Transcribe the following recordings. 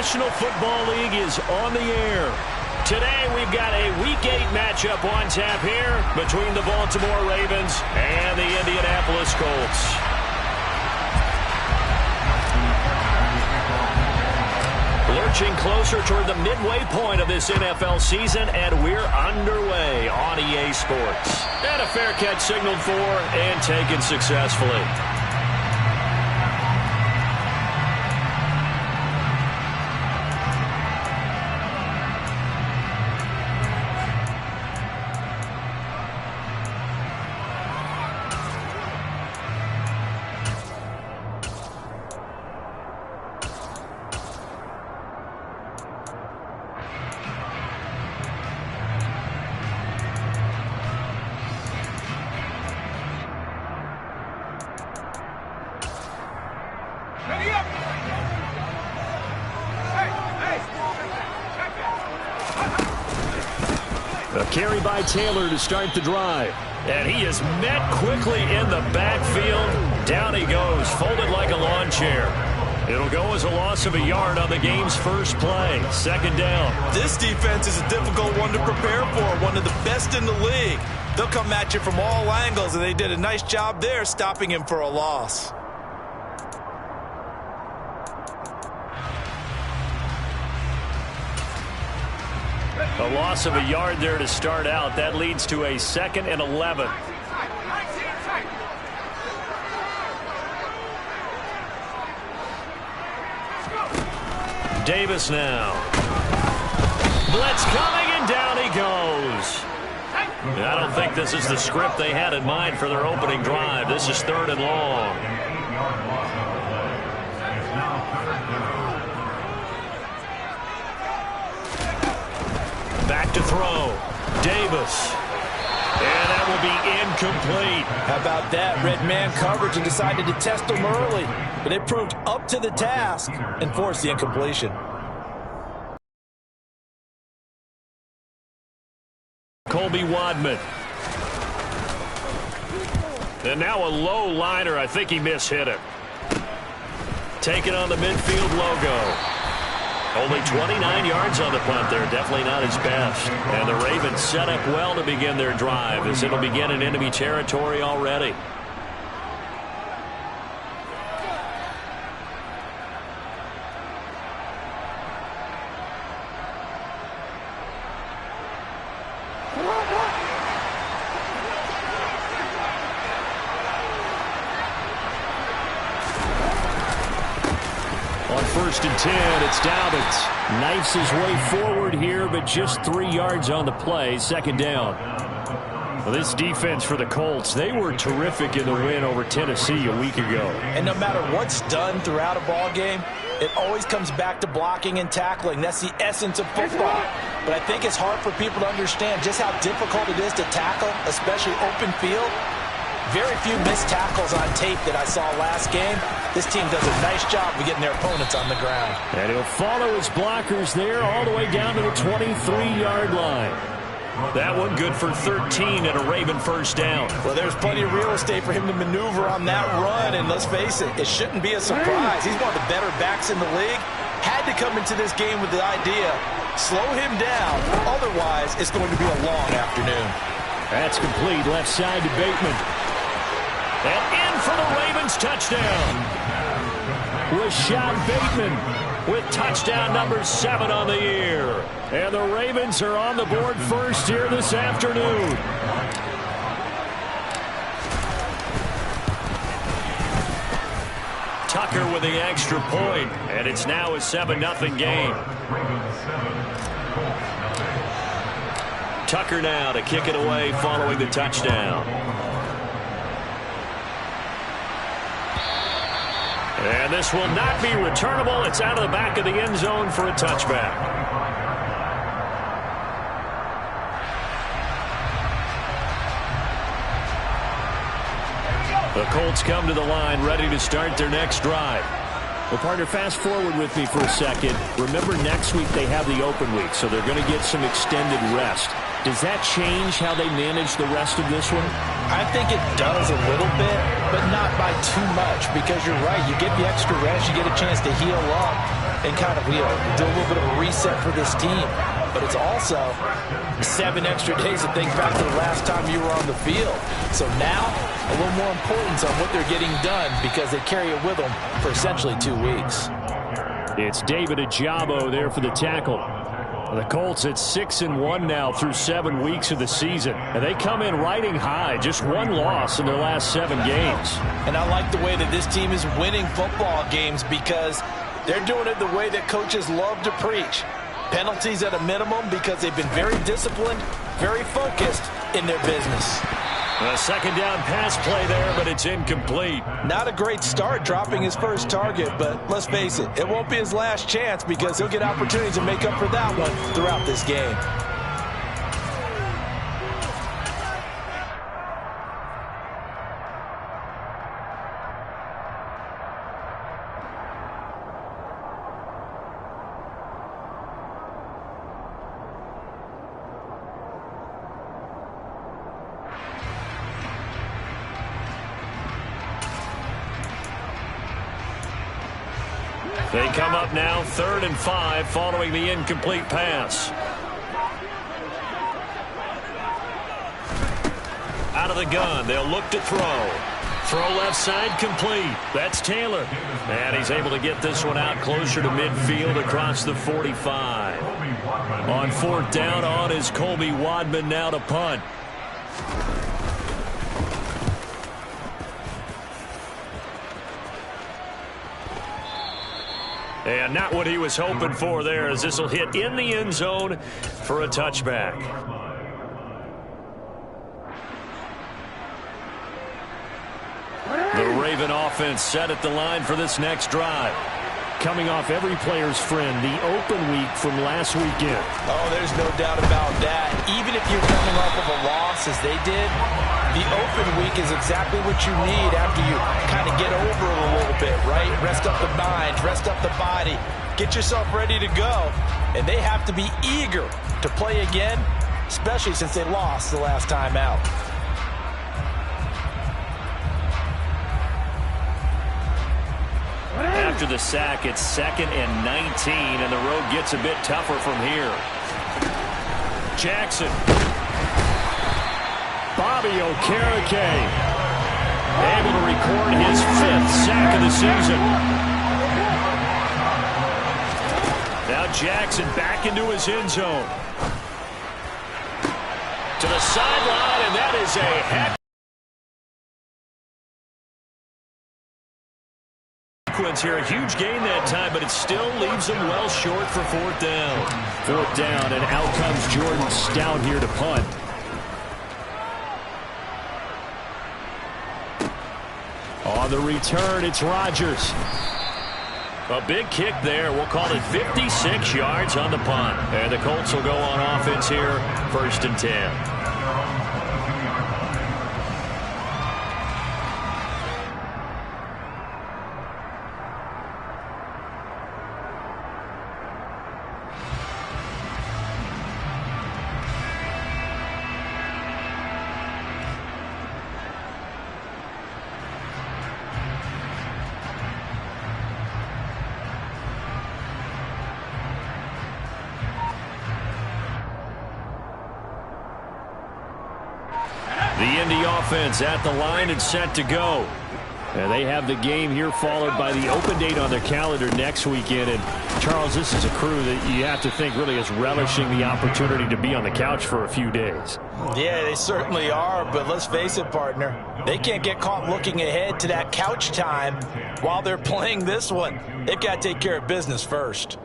National Football League is on the air. Today we've got a Week 8 matchup on tap here between the Baltimore Ravens and the Indianapolis Colts. Lurching closer toward the midway point of this NFL season, and we're underway on EA Sports. And a fair catch signaled for and taken successfully. A carry by Taylor to start the drive. And he is met quickly in the backfield. Down he goes, folded like a lawn chair. It'll go as a loss of a yard on the game's first play. Second down. This defense is a difficult one to prepare for, one of the best in the league. They'll come at you from all angles, and they did a nice job there stopping him for a loss. A loss of a yard there to start out. That leads to a 2nd and 11. Davis now. Blitz coming, and down he goes. I don't think this is the script they had in mind for their opening drive. This is 3rd and long. Back to throw. Davis. And that will be incomplete. How about that? Red man coverage and decided to test him early. But it proved up to the task and forced the incompletion. Colby Wadman. And now a low liner. I think he mishit it. Taking on the midfield logo. Only 29 yards on the punt there. Definitely not his best. And the Ravens set up well to begin their drive, as it'll begin in enemy territory already. On 1st and 10, it's Dobbins. Knifes his way forward here, but just 3 yards on the play. Second down. Well, this defense for the Colts, they were terrific in the win over Tennessee a week ago. And no matter what's done throughout a ball game, it always comes back to blocking and tackling. That's the essence of football. But I think it's hard for people to understand just how difficult it is to tackle, especially open field. Very few missed tackles on tape that I saw last game. This team does a nice job of getting their opponents on the ground. And he'll follow his blockers there all the way down to the 23-yard line. That one good for 13 and a Raven first down. Well, there's plenty of real estate for him to maneuver on that run, and let's face it, it shouldn't be a surprise. He's one of the better backs in the league. Had to come into this game with the idea, slow him down, otherwise it's going to be a long afternoon. That's complete, left side to Bateman. And in for the Ravens touchdown. Rashad Bateman with touchdown number 7 on the year. And the Ravens are on the board first here this afternoon. Tucker with the extra point, and it's now a 7-0 game. Tucker now to kick it away following the touchdown. And this will not be returnable. It's out of the back of the end zone for a touchback. The Colts come to the line ready to start their next drive. Well, partner, fast forward with me for a second. Remember, next week they have the open week, so they're going to get some extended rest. Does that change how they manage the rest of this one? I think it does a little bit, but not by too much, because you're right. You get the extra rest, you get a chance to heal up and kind of, do a little bit of a reset for this team. But it's also 7 extra days to think back to the last time you were on the field. So now, a little more importance on what they're getting done because they carry it with them for essentially 2 weeks. It's David Ajabo there for the tackle. The Colts at 6-1 now through 7 weeks of the season. And they come in riding high, just 1 loss in their last 7 games. And I like the way that this team is winning football games because they're doing it the way that coaches love to preach. Penalties at a minimum because they've been very disciplined, very focused in their business. A second down pass play there, but it's incomplete. Not a great start dropping his first target, but let's face it, it won't be his last chance because he'll get opportunities to make up for that one throughout this game. They come up now 3rd and 5 following the incomplete pass. Out of the gun, they'll look to throw. Throw left side complete. That's Taylor. And he's able to get this one out closer to midfield across the 45. On 4th down on is Colby Wadman now to punt. And not what he was hoping for there, as this will hit in the end zone for a touchback. The Raven offense set at the line for this next drive. Coming off every player's friend, the open week from last weekend. Oh, there's no doubt about that. Even if you're coming off of a loss as they did, the open week is exactly what you need after you kind of get over it a little bit, right? Rest up the mind, rest up the body, get yourself ready to go. And they have to be eager to play again, especially since they lost the last time out. After the sack, it's 2nd and 19, and the road gets a bit tougher from here. Jackson. Bobby Okereke able to record his 5th sack of the season. Now Jackson back into his end zone. To the sideline, and that is a heck. Here, a huge gain that time, but it still leaves them well short for 4th down. 4th down, and out comes Jordan Stout here to punt. On the return, it's Rodgers. A big kick there. We'll call it 56 yards on the punt. And the Colts will go on offense here, 1st and 10. The Indy offense at the line and set to go. And they have the game here followed by the open date on their calendar next weekend. And, Charles, this is a crew that you have to think really is relishing the opportunity to be on the couch for a few days. Yeah, they certainly are, but let's face it, partner. They can't get caught looking ahead to that couch time while they're playing this one. They've got to take care of business first.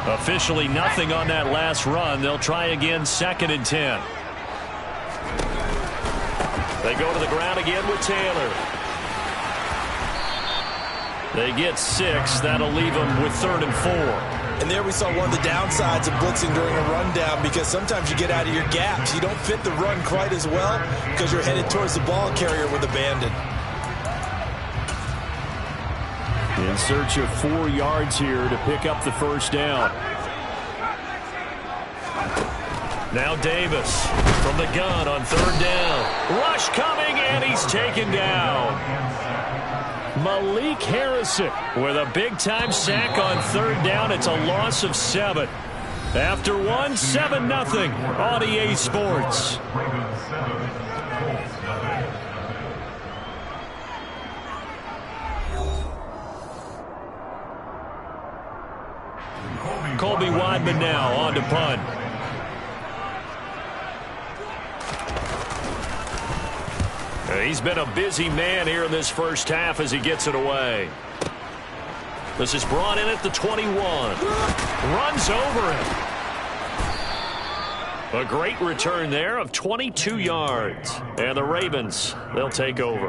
Officially nothing on that last run. They'll try again, 2nd and 10. They go to the ground again with Taylor. They get 6. That'll leave them with 3rd and 4. And there we saw one of the downsides of blitzing during a rundown, because sometimes you get out of your gaps. You don't fit the run quite as well because you're headed towards the ball carrier with abandon. In search of 4 yards here to pick up the first down. Now Davis from the gun on 3rd down. Rush coming, and he's taken down. Malik Harrison with a big-time sack on 3rd down. It's a loss of 7. After 1, 7-0 on EA Sports. Colby Wadman now on to punt. He's been a busy man here in this first half as he gets it away. This is brought in at the 21. Runs over him. A great return there of 22 yards. And the Ravens, they'll take over.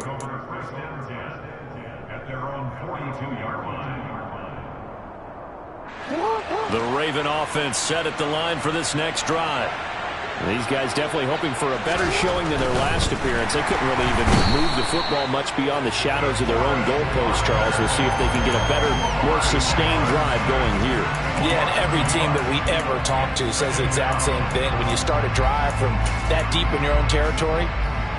The Raven offense set at the line for this next drive. These guys definitely hoping for a better showing than their last appearance. They couldn't really even move the football much beyond the shadows of their own goalpost, Charles. We'll see if they can get a better, more sustained drive going here. Yeah, and every team that we ever talk to says the exact same thing. When you start a drive from that deep in your own territory,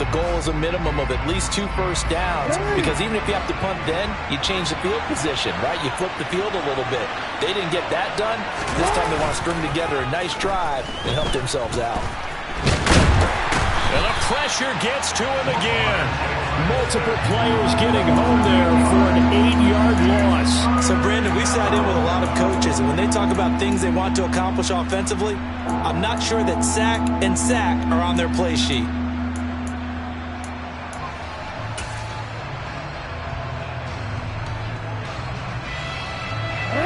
the goal is a minimum of at least 2 first downs, because even if you have to punt then, you change the field position, right? You flip the field a little bit. They didn't get that done. This time they want to string together a nice drive and help themselves out. And the pressure gets to him again. Multiple players getting home there for an 8-yard loss. So, Brandon, we sat in with a lot of coaches, and when they talk about things they want to accomplish offensively, I'm not sure that sack and sack are on their play sheet.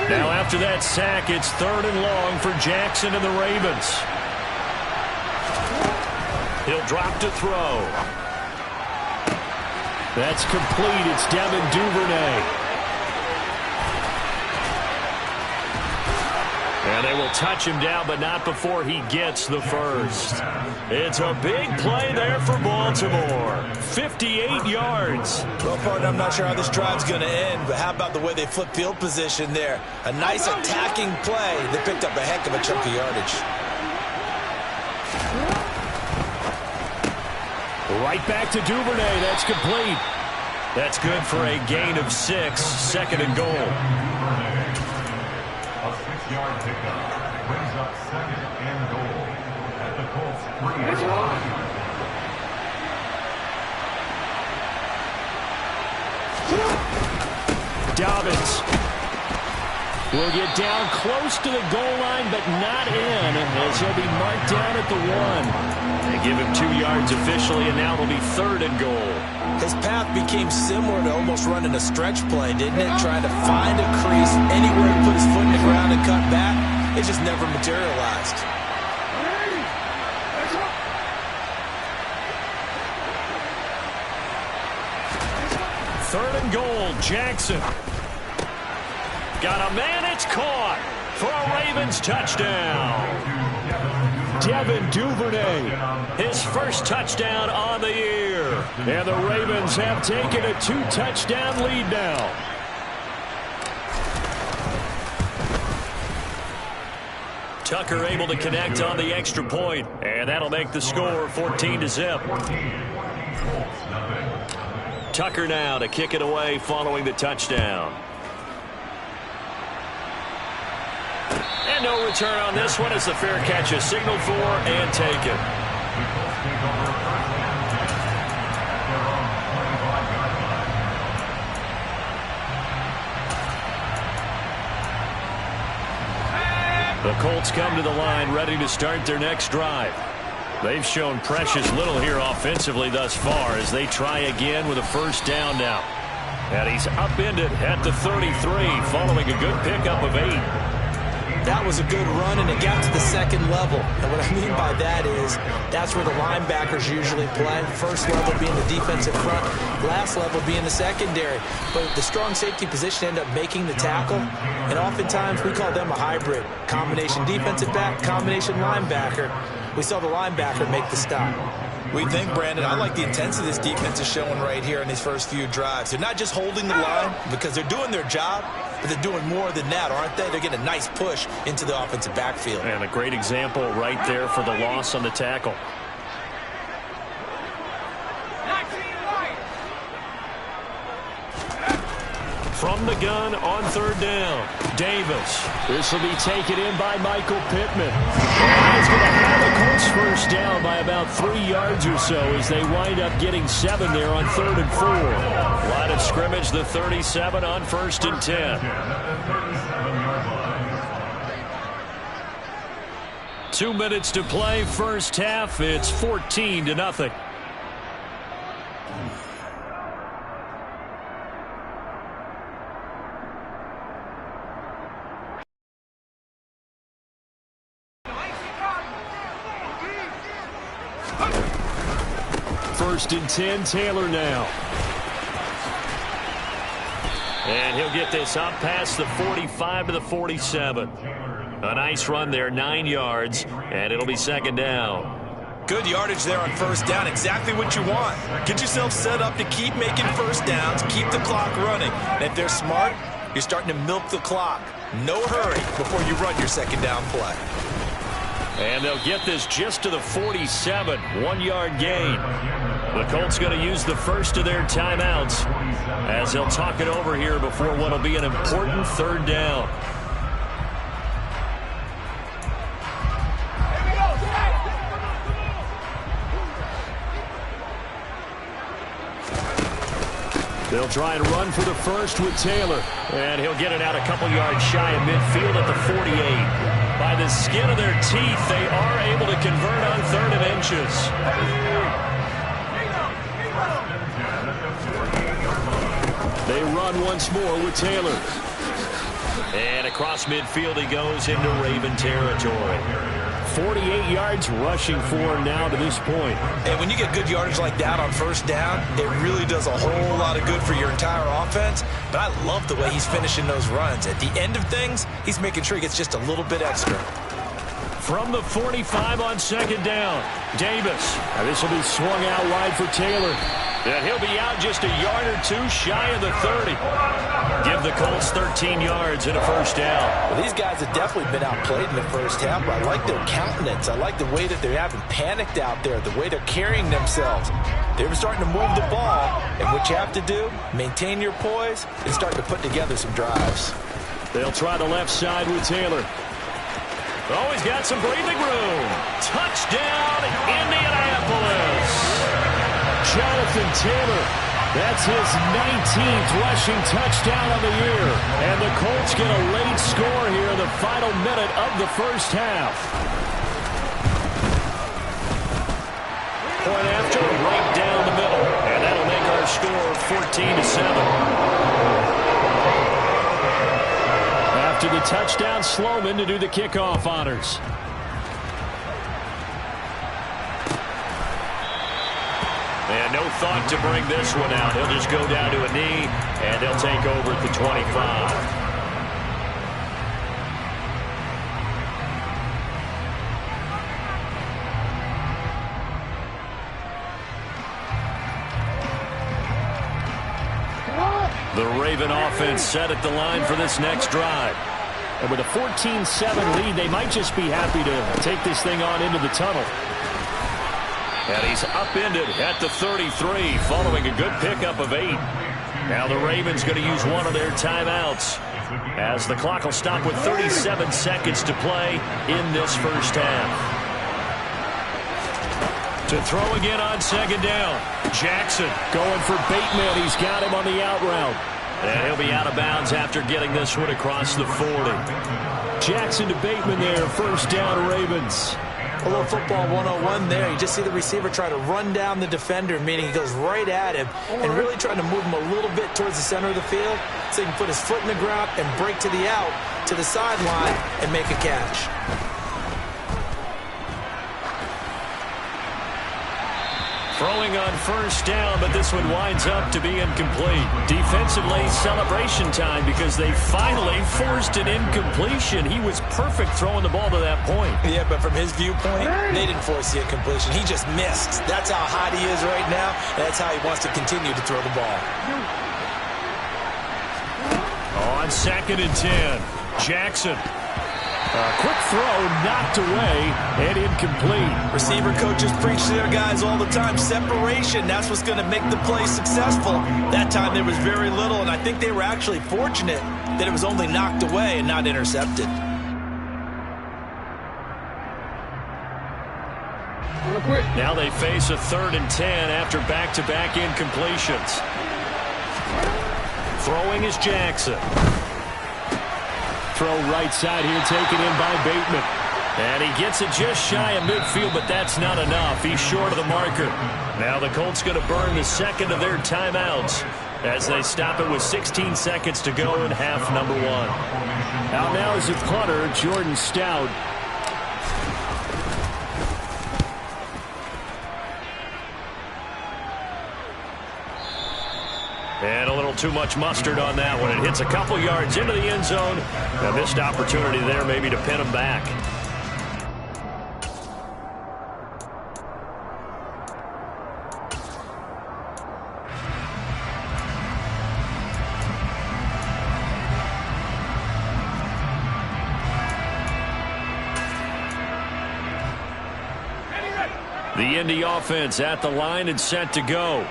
Now after that sack, it's 3rd and long for Jackson and the Ravens. He'll drop to throw. That's complete. It's Devin Duvernay. And they will touch him down, but not before he gets the first. It's a big play there for Baltimore. 58 yards. Well, partner, I'm not sure how this drive's going to end, but how about the way they flip field position there? A nice attacking play. They picked up a heck of a chunk of yardage. Right back to Duvernay. That's complete. That's good for a gain of 6. 2nd and goal. A 6-yard pickup brings up 2nd and goal at the Colts 3-yard. Dobbins will get down close to the goal line, but not in, as he'll be marked down at the 1. They give him 2 yards officially, and now it'll be 3rd and goal. His path became similar to almost running a stretch play, didn't it? Trying to find a crease anywhere to put his foot in the ground and cut back. It just never materialized. Third and goal, Jackson. Got a man, it's caught for a Ravens touchdown. Devin Duvernay, his first touchdown on the year. And the Ravens have taken a 2-touchdown lead now. Tucker able to connect on the extra point, and that'll make the score 14-0. Tucker now to kick it away following the touchdown. And no return on this one as the fair catch is signaled for and taken. The Colts come to the line ready to start their next drive. They've shown precious little here offensively thus far as they try again with a first down now. And he's upended at the 33 following a good pickup of 8. That was a good run, and it got to the 2nd level. And what I mean by that is that's where the linebackers usually play. First level being the defensive front, last level being the secondary. But the strong safety position ended up making the tackle, and oftentimes we call them a hybrid. Combination defensive back, combination linebacker. We saw the linebacker make the stop. We think, Brandon, I like the intensity this defense is showing right here in these first few drives. They're not just holding the line because they're doing their job, but they're doing more than that, aren't they? They're getting a nice push into the offensive backfield. And a great example right there for the loss on the tackle. From the gun on third down, Davis. This will be taken in by Michael Pittman. And he's going to have the Colts first down by about 3 yards or so as they wind up getting 7 there on 3rd and 4. Line of scrimmage, the 37 on 1st and 10. 2 minutes to play, first half. It's 14-0. First and 10, Taylor now. And he'll get this up past the 45 to the 47. A nice run there, 9 yards, and it'll be 2nd down. Good yardage there on first down, exactly what you want. Get yourself set up to keep making first downs, keep the clock running. And if they're smart, you're starting to milk the clock. No hurry before you run your 2nd down play. And they'll get this just to the 47, 1-yard gain. The Colts going to use the first of their timeouts as they'll talk it over here before what will be an important 3rd down. They'll try and run for the first with Taylor. And he'll get it out a couple yards shy of midfield at the 48. By the skin of their teeth, they are able to convert on 3rd and inches. They run once more with Taylor. And across midfield he goes into Raven territory. 48 yards rushing for now to this point. And when you get good yardage like that on first down, it really does a whole lot of good for your entire offense. But I love the way he's finishing those runs. At the end of things, he's making sure he gets just a little bit extra. From the 45 on 2nd down, Davis. And this will be swung out wide for Taylor. And he'll be out just a yard or 2 shy of the 30. Give the Colts 13 yards and a first down. Well, these guys have definitely been outplayed in the first half, but I like their countenance. I like the way that they haven't panicked out there, the way they're carrying themselves. They're starting to move the ball, and what you have to do, maintain your poise and start to put together some drives. They'll try the left side with Taylor. Oh, he's got some breathing room. Touchdown, Indianapolis. Jonathan Taylor, that's his 19th rushing touchdown of the year. And the Colts get a late score here in the final minute of the first half. Point after, right down the middle. And that'll make our score 14-7. After the touchdown, Sloman to do the kickoff honors. And no thought to bring this one out. He'll just go down to a knee, and they'll take over at the 25. The Raven offense set at the line for this next drive. And with a 14-7 lead, they might just be happy to take this thing on into the tunnel. And he's upended at the 33 following a good pickup of 8. Now the Ravens going to use one of their timeouts as the clock will stop with 37 seconds to play in this first half. To throw again on 2nd down. Jackson going for Bateman. He's got him on the out route. And he'll be out of bounds after getting this one across the 40. Jackson to Bateman there. First down, Ravens. A little football 101 there. You just see the receiver try to run down the defender, meaning he goes right at him and really trying to move him a little bit towards the center of the field so he can put his foot in the ground and break to the out, to the sideline, and make a catch. Throwing on first down, but this one winds up to be incomplete. Defensively, celebration time because they finally forced an incompletion. He was perfect throwing the ball to that point. Yeah, but from his viewpoint, they didn't force the incompletion. He just missed. That's how hot he is right now, and that's how he wants to continue to throw the ball. On 2nd and 10, Jackson. A quick throw knocked away and incomplete. Receiver coaches preach to their guys all the time. Separation, that's what's going to make the play successful. That time there was very little, and I think they were actually fortunate that it was only knocked away and not intercepted. Now they face a 3rd and 10 after back-to-back incompletions. Throwing is Jackson. Throw right side here, taken in by Bateman. And he gets it just shy of midfield, but that's not enough. He's short of the marker. Now the Colts going to burn the second of their timeouts as they stop it with 16 seconds to go in half number 1. Out now is the punter, Jordan Stout. And a little too much mustard on that one. It hits a couple yards into the end zone. A missed opportunity there maybe to pin him back. The Indy offense at the line and set to go.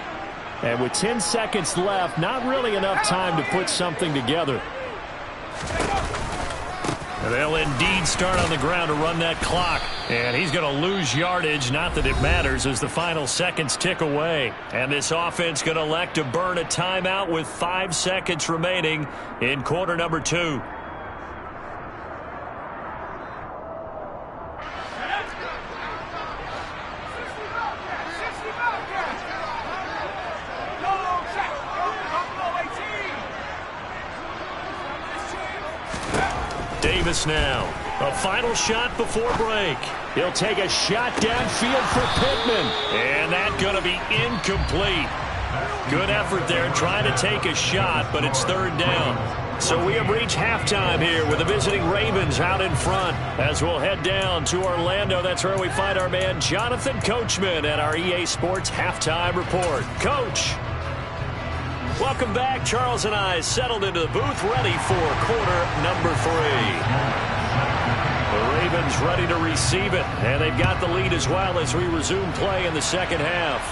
And with 10 seconds left, not really enough time to put something together. And they'll indeed start on the ground to run that clock. And he's going to lose yardage. Not that it matters as the final seconds tick away. And this offense going to elect to burn a timeout with 5 seconds remaining in quarter number 2. Davis now. A final shot before break. He'll take a shot downfield for Pittman. And that's going to be incomplete. Good effort there trying to take a shot, but it's 3rd down. So we have reached halftime here with the visiting Ravens out in front. As we'll head down to Orlando, that's where we find our man Jonathan Coachman at our EA Sports Halftime Report. Coach. Welcome back. Charles and I settled into the booth, ready for quarter number 3. The Ravens ready to receive it, and they've got the lead as well as we resume play in the second half.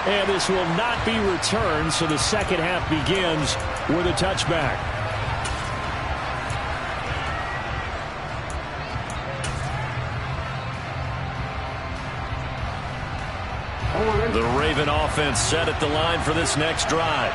And this will not be returned, so the second half begins with a touchback. The Raven offense set at the line for this next drive.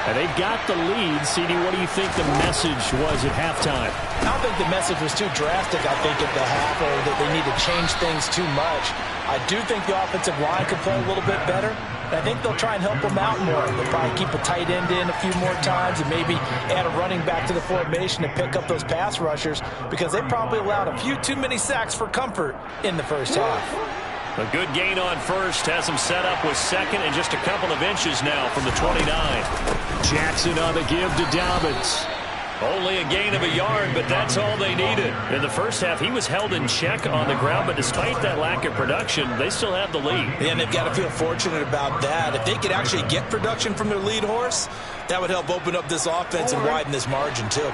And they've got the lead. CD, what do you think the message was at halftime? I don't think the message was too drastic, I think, at the half, or that they need to change things too much. I do think the offensive line could play a little bit better. And I think they'll try and help them out more. They'll probably keep a tight end in a few more times and maybe add a running back to the formation to pick up those pass rushers because they probably allowed a few too many sacks for comfort in the first half. A good gain on first has them set up with second and just a couple of inches now from the 29. Jackson on the give to Dobbins. Only a gain of a yard, but that's all they needed. In the first half, he was held in check on the ground, but despite that lack of production, they still have the lead. Yeah, and they've got to feel fortunate about that. If they could actually get production from their lead horse, that would help open up this offense and widen this margin, too.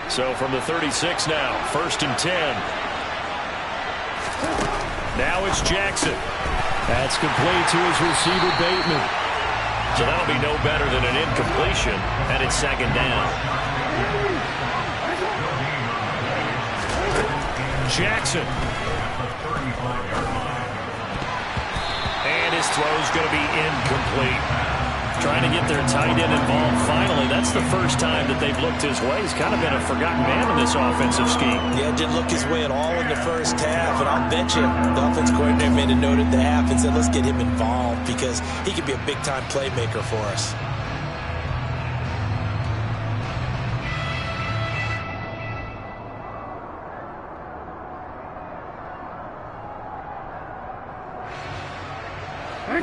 So from the 36 now, 1st and 10. Now it's Jackson. That's complete to his receiver, Bateman. So that'll be no better than an incompletion, and it's 2nd down. Jackson. And his throw's going to be incomplete. Trying to get their tight end involved finally. That's the first time that they've looked his way. He's kind of been a forgotten man in this offensive scheme. Yeah, didn't look his way at all in the first half. And I'll bet you the offense coordinator made a note at the half and said, let's get him involved because he could be a big-time playmaker for us.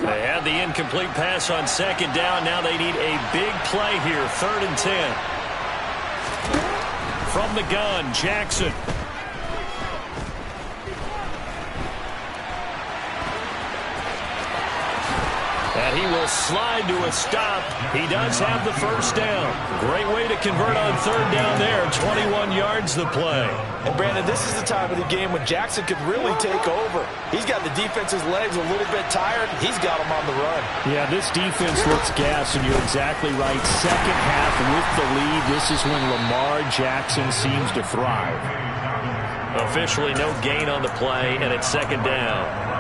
They had the incomplete pass on second down. Now they need a big play here. 3rd and 10. From the gun, Jackson. And he will slide to a stop. He does have the first down. Great way to convert on 3rd down there. 21 yards the play. And Brandon, this is the time of the game when Jackson could really take over. He's got the defense's legs a little bit tired. He's got them on the run. Yeah, this defense looks gassed, and you're exactly right. Second half with the lead, this is when Lamar Jackson seems to thrive. Officially no gain on the play, and it's 2nd down.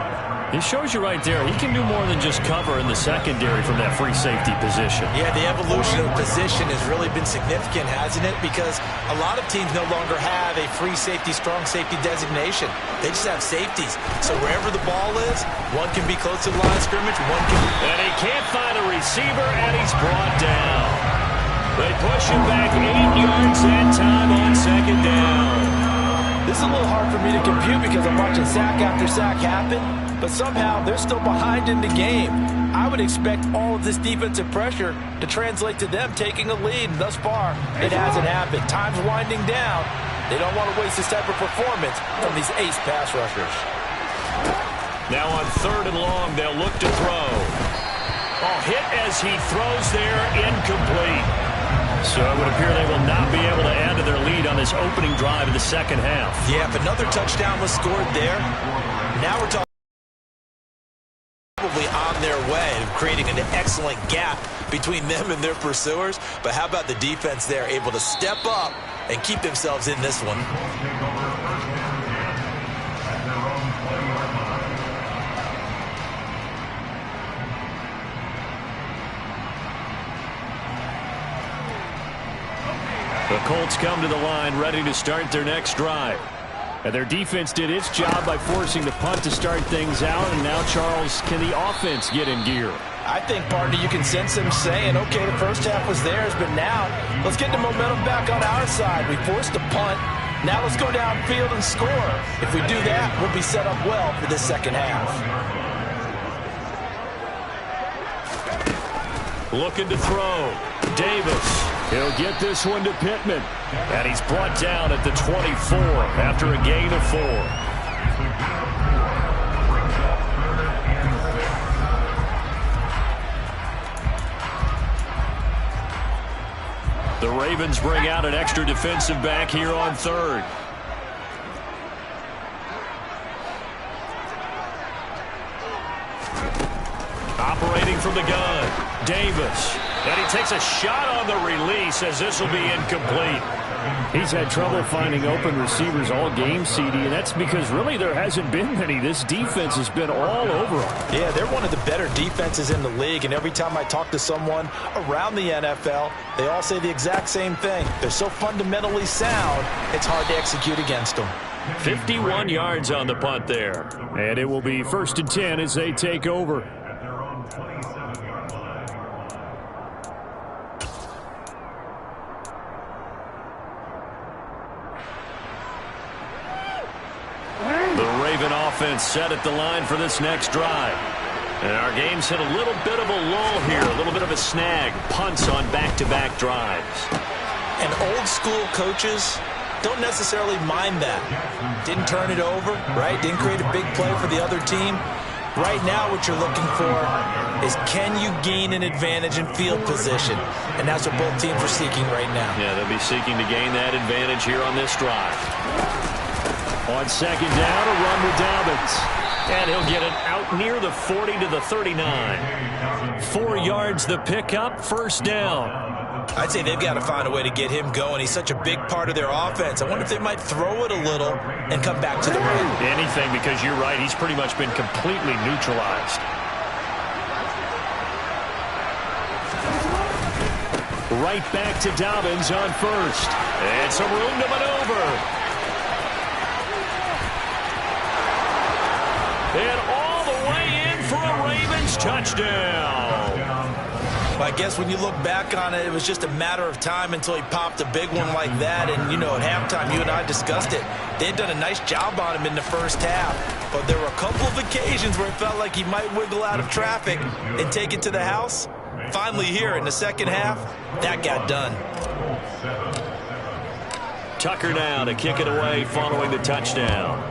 He shows you right there, he can do more than just cover in the secondary from that free safety position. Yeah, the evolution of the position has really been significant, hasn't it? Because a lot of teams no longer have a free safety, strong safety designation. They just have safeties. So wherever the ball is, one can be close to the line of scrimmage, one can be... And he can't find a receiver, and he's brought down. They push him back 8 yards that time on 2nd down. This is a little hard for me to compute because I'm watching sack after sack happen, but somehow they're still behind in the game. I would expect all of this defensive pressure to translate to them taking a lead, and thus far, it hasn't happened. Time's winding down. They don't want to waste this type of performance from these ace pass rushers. Now on 3rd and long, they'll look to throw. Oh, hit as he throws there, incomplete. So it would appear they will not be able to add to their lead on this opening drive of the second half. Yeah, if another touchdown was scored there, now we're talking probably on their way of creating an excellent gap between them and their pursuers. But how about the defense there, able to step up and keep themselves in this one? The Colts come to the line ready to start their next drive. And their defense did its job by forcing the punt to start things out. And now, Charles, can the offense get in gear? I think, partner, you can sense them saying, okay, the first half was theirs, but now let's get the momentum back on our side. We forced a punt. Now let's go downfield and score. If we do that, we'll be set up well for this second half. Looking to throw. Davis. He'll get this one to Pittman. And he's brought down at the 24 after a gain of 4. The Ravens bring out an extra defensive back here on 3rd. Operating from the gun, Davis. And he takes a shot on the release as this will be incomplete. He's had trouble finding open receivers all game, CD, and that's because really there hasn't been many. This defense has been all over them. Yeah, they're one of the better defenses in the league, and every time I talk to someone around the NFL, they all say the exact same thing. They're so fundamentally sound, it's hard to execute against them. 51 yards on the punt there. And it will be 1st and 10 as they take over. Offense set at the line for this next drive. And our game's hit a little bit of a lull here, a little bit of a snag. Punts on back-to-back drives. And old school coaches don't necessarily mind that. Didn't turn it over, right? Didn't create a big play for the other team. Right now what you're looking for is, can you gain an advantage in field position? And that's what both teams are seeking right now. Yeah, they'll be seeking to gain that advantage here on this drive. On 2nd down, a run with Dobbins. And he'll get it out near the 40 to the 39. 4 yards the pickup, 1st down. I'd say they've got to find a way to get him going. He's such a big part of their offense. I wonder if they might throw it a little and come back to the run. Anything, because you're right. He's pretty much been completely neutralized. Right back to Dobbins on 1st. And some room to maneuver. And all the way in for a Ravens touchdown. Well, I guess when you look back on it, it was just a matter of time until he popped a big one like that. And, you know, at halftime, you and I discussed it. They had done a nice job on him in the first half. But there were a couple of occasions where it felt like he might wiggle out of traffic and take it to the house. Finally here in the second half, that got done. Tucker now to kick it away following the touchdown.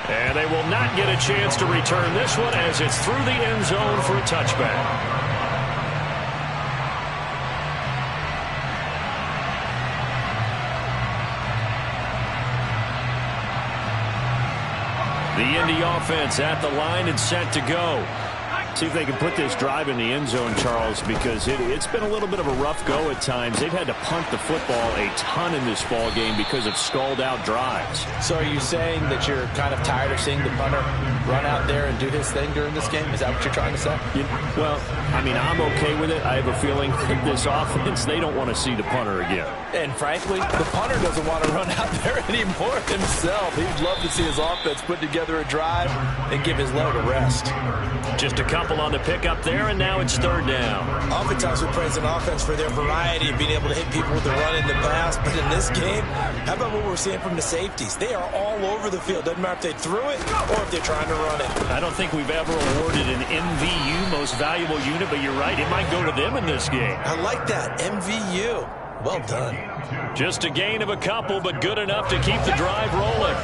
And they will not get a chance to return this one as it's through the end zone for a touchback. The Indy offense at the line and set to go. See if they can put this drive in the end zone, Charles, because it's been a little bit of a rough go at times. They've had to punt the football a ton in this ball game because of stalled-out drives. So are you saying that you're kind of tired of seeing the punter run out there and do his thing during this game? Is that what you're trying to say? Well, I mean, I'm okay with it. I have a feeling that this offense, they don't want to see the punter again. And frankly, the punter doesn't want to run out there anymore himself. He'd love to see his offense put together a drive and give his leg a rest. Just a couple on the pickup there, and now it's third down. Oftentimes we praise an offense for their variety of being able to hit people with the run in the pass, but in this game, how about what we're seeing from the safeties? They are all over the field. Doesn't matter if they threw it or if they're trying to run it. I don't think we've ever awarded an MVU, most valuable unit, but you're right, it might go to them in this game. I like that, MVU. Well done. Just a gain of a couple, but good enough to keep the drive rolling.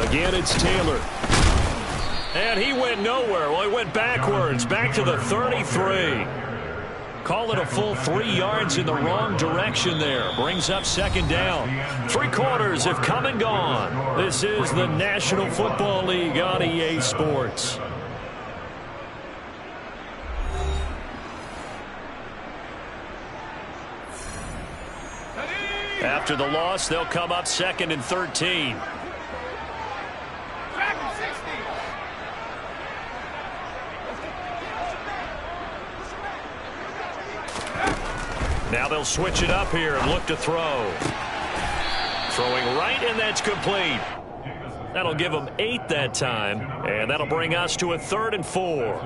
Again, it's Taylor. And he went nowhere. Well, he went backwards, back to the 33. Call it a full 3 yards in the wrong direction there. Brings up second down. 3 quarters have come and gone. This is the National Football League on EA Sports. After the loss, they'll come up second and 13. Now they'll switch it up here and look to throw. Throwing right, and that's complete. That'll give them 8 that time, and that'll bring us to a 3rd and 4.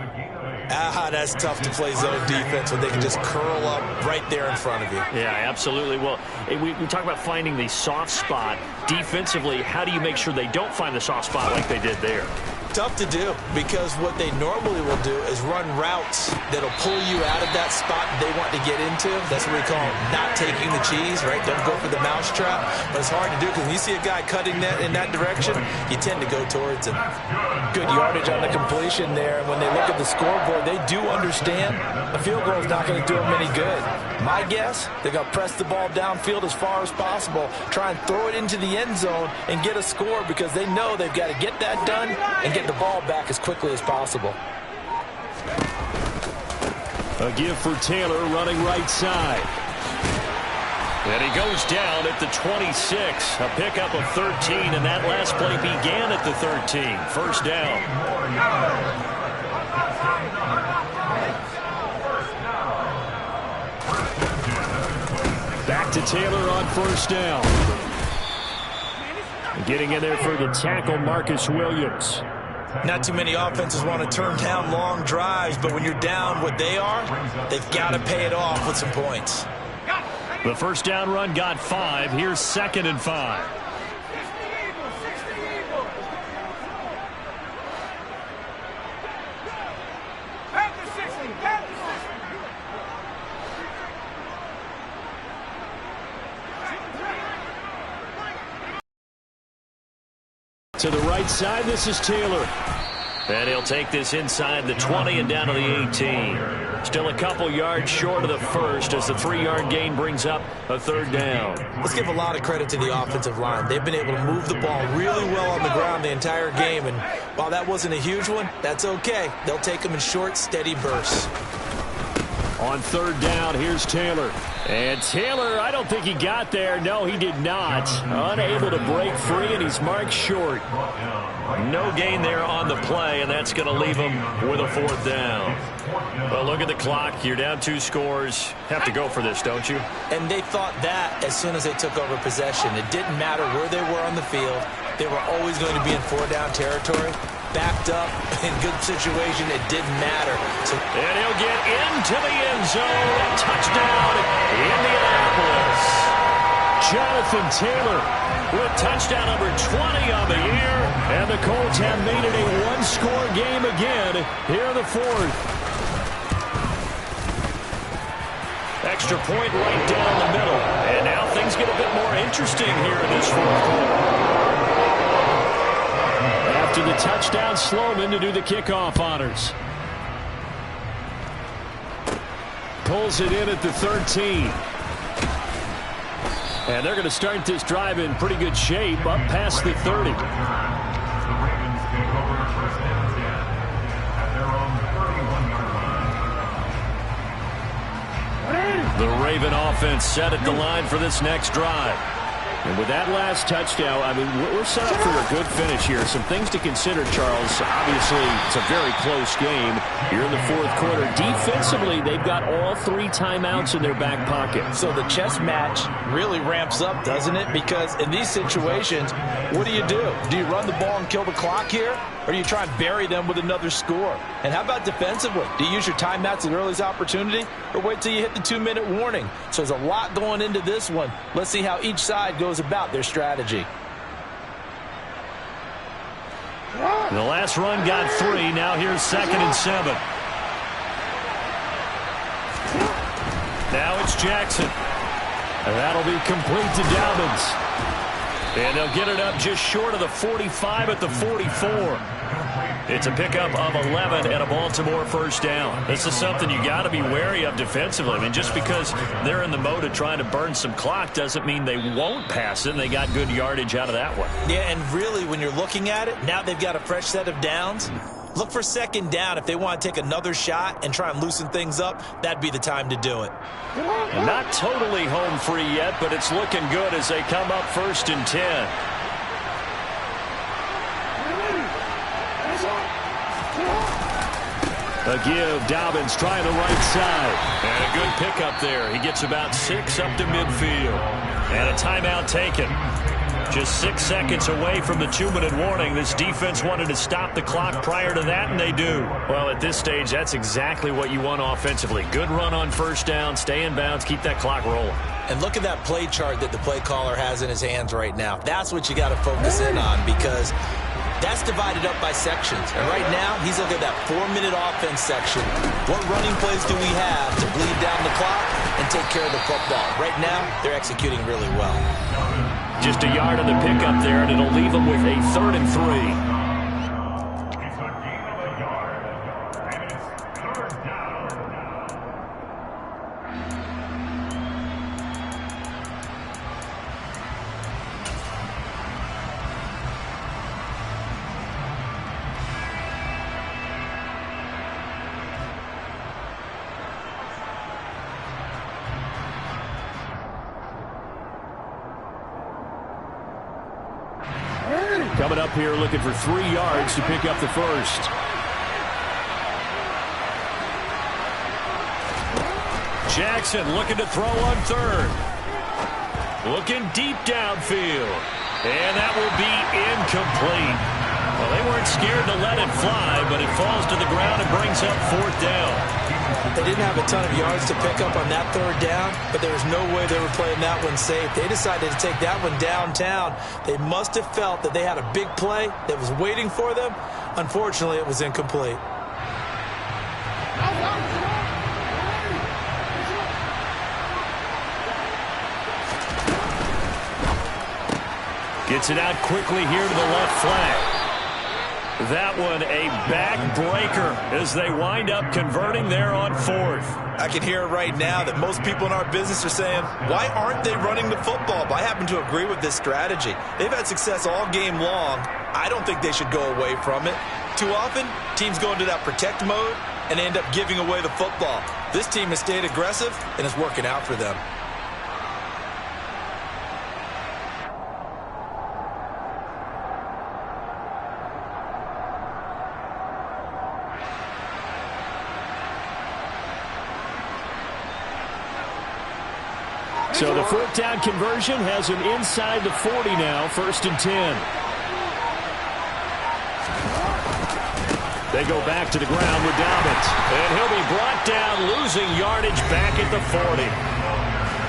That's tough to play zone defense when they can just curl up right there in front of you. Yeah, absolutely. Well, we talk about finding the soft spot. Defensively, how do you make sure they don't find the soft spot like they did there? Tough to do, because what they normally will do is run routes that'll pull you out of that spot they want to get into. That's what we call not taking the cheese, right? Don't go for the mousetrap. But it's hard to do because when you see a guy cutting that in that direction, you tend to go towards him. Good yardage on the completion there. And when they look at the scoreboard, they do understand a field goal is not going to do them any good. My guess, they're going to press the ball downfield as far as possible, try and throw it into the end zone and get a score, because they know they've got to get that done and get the ball back as quickly as possible. A give for Taylor running right side. And he goes down at the 26. A pickup of 13, and that last play began at the 13. First down. Back to Taylor on first down. Getting in there for the tackle, Marcus Williams. Not too many offenses want to turn down long drives, but when you're down what they are, they've got to pay it off with some points. The first down run got 5. Here's 2nd and 5. To the right side, this is Taylor. And he'll take this inside the 20 and down to the 18. Still a couple yards short of the first as the 3-yard gain brings up a 3rd down. Let's give a lot of credit to the offensive line. They've been able to move the ball really well on the ground the entire game. And while that wasn't a huge one, that's okay. They'll take them in short, steady bursts. On third down, here's Taylor. And Taylor, I don't think he got there. No, he did not. Unable to break free, and he's marked short. No gain there on the play, and that's going to leave him with a fourth down. Well, look at the clock. You're down 2 scores. Have to go for this, don't you? And they thought that as soon as they took over possession. It didn't matter where they were on the field. They were always going to be in 4-down territory. Backed up, in good situation, it didn't matter. And he'll get into the end zone. Touchdown, Indianapolis. Jonathan Taylor with touchdown number 20 on the year. And the Colts have made it a one-score game again here in the fourth. Extra point right down the middle. And now things get a bit more interesting here in this fourth quarter. After the touchdown, Sloman to do the kickoff honors. Pulls it in at the 13. And they're going to start this drive in pretty good shape up past the 30. The Raven offense set at the line for this next drive. And with that last touchdown, I mean, we're set up for a good finish here. Some things to consider, Charles. Obviously, it's a very close game. You're in the fourth quarter. Defensively, they've got all 3 timeouts in their back pocket. So the chess match really ramps up, doesn't it? Because in these situations, what do? Do you run the ball and kill the clock here? Or do you try and bury them with another score? And how about defensively? Do you use your timeouts at earliest opportunity? Or wait till you hit the 2-minute warning? So there's a lot going into this one. Let's see how each side goes about their strategy. The last run got 3. Now here's 2nd and 7. Now it's Jackson. And that'll be complete to Dobbins. And they'll get it up just short of the 45 at the 44. It's a pickup of 11 and a Baltimore first down. This is something you got to be wary of defensively. I mean, just because they're in the mode of trying to burn some clock doesn't mean they won't pass it, and they got good yardage out of that one. Yeah, and really, when you're looking at it, now they've got a fresh set of downs. Look for 2nd down. If they want to take another shot and try and loosen things up, that'd be the time to do it. And not totally home free yet, but it's looking good as they come up 1st and 10. A give, Dobbins trying the right side. And a good pickup there. He gets about 6 up to midfield. And a timeout taken. Just 6 seconds away from the 2-minute warning. This defense wanted to stop the clock prior to that, and they do. Well, at this stage, that's exactly what you want offensively. Good run on first down, stay in bounds, keep that clock rolling. And look at that play chart that the play caller has in his hands right now. That's what you got to focus in on, because that's divided up by sections. And right now, he's looking at that 4-minute offense section. What running plays do we have to bleed down the clock and take care of the football? Right now, they're executing really well. Just a yard on the pickup there, and it'll leave them with a 3rd and 3. Coming up here looking for 3 yards to pick up the first. Jackson looking to throw on 3rd. Looking deep downfield. And that will be incomplete. Well, they weren't scared to let it fly, but it falls to the ground and brings up 4th down. They didn't have a ton of yards to pick up on that 3rd down, but there was no way they were playing that one safe. They decided to take that one downtown. They must have felt that they had a big play that was waiting for them. Unfortunately, it was incomplete. Gets it out quickly here to the left flank. That one a backbreaker as they wind up converting there on 4th. I can hear it right now that most people in our business are saying, why aren't they running the football? But I happen to agree with this strategy. They've had success all game long. I don't think they should go away from it. Too often, teams go into that protect mode, and end up giving away the football. This team has stayed aggressive, and it's working out for them. So the fourth down conversion has him inside the 40 now, 1st and 10. They go back to the ground with Dobbins. And he'll be brought down, losing yardage back at the 40.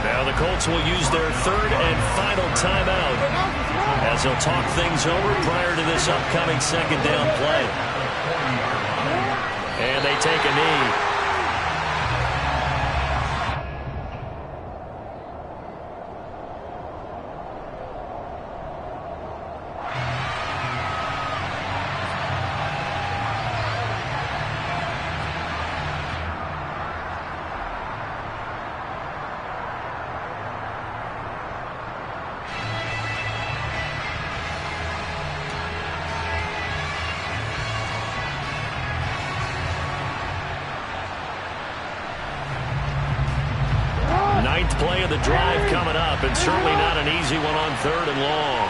Now the Colts will use their 3rd and final timeout as they'll talk things over prior to this upcoming 2nd down play. And they take a knee. Play of the drive coming up, and certainly not an easy one on 3rd and long.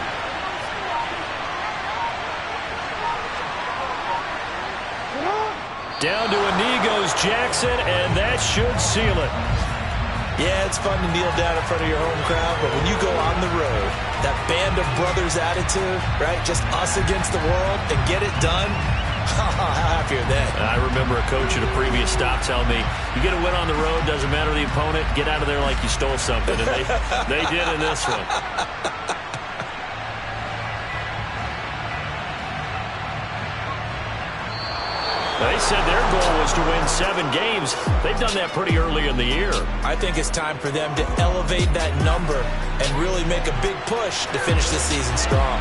Down to a knee goes Jackson, and that should seal it. Yeah, it's fun to kneel down in front of your home crowd, but when you go on the road, that band of brothers attitude, right, just us against the world, and get it done, how happy are they? I remember a coach at a previous stop telling me, you get a win on the road, doesn't matter the opponent, get out of there like you stole something. And they did in this one. They said their goal was to win 7 games. They've done that pretty early in the year. I think it's time for them to elevate that number and really make a big push to finish the season strong.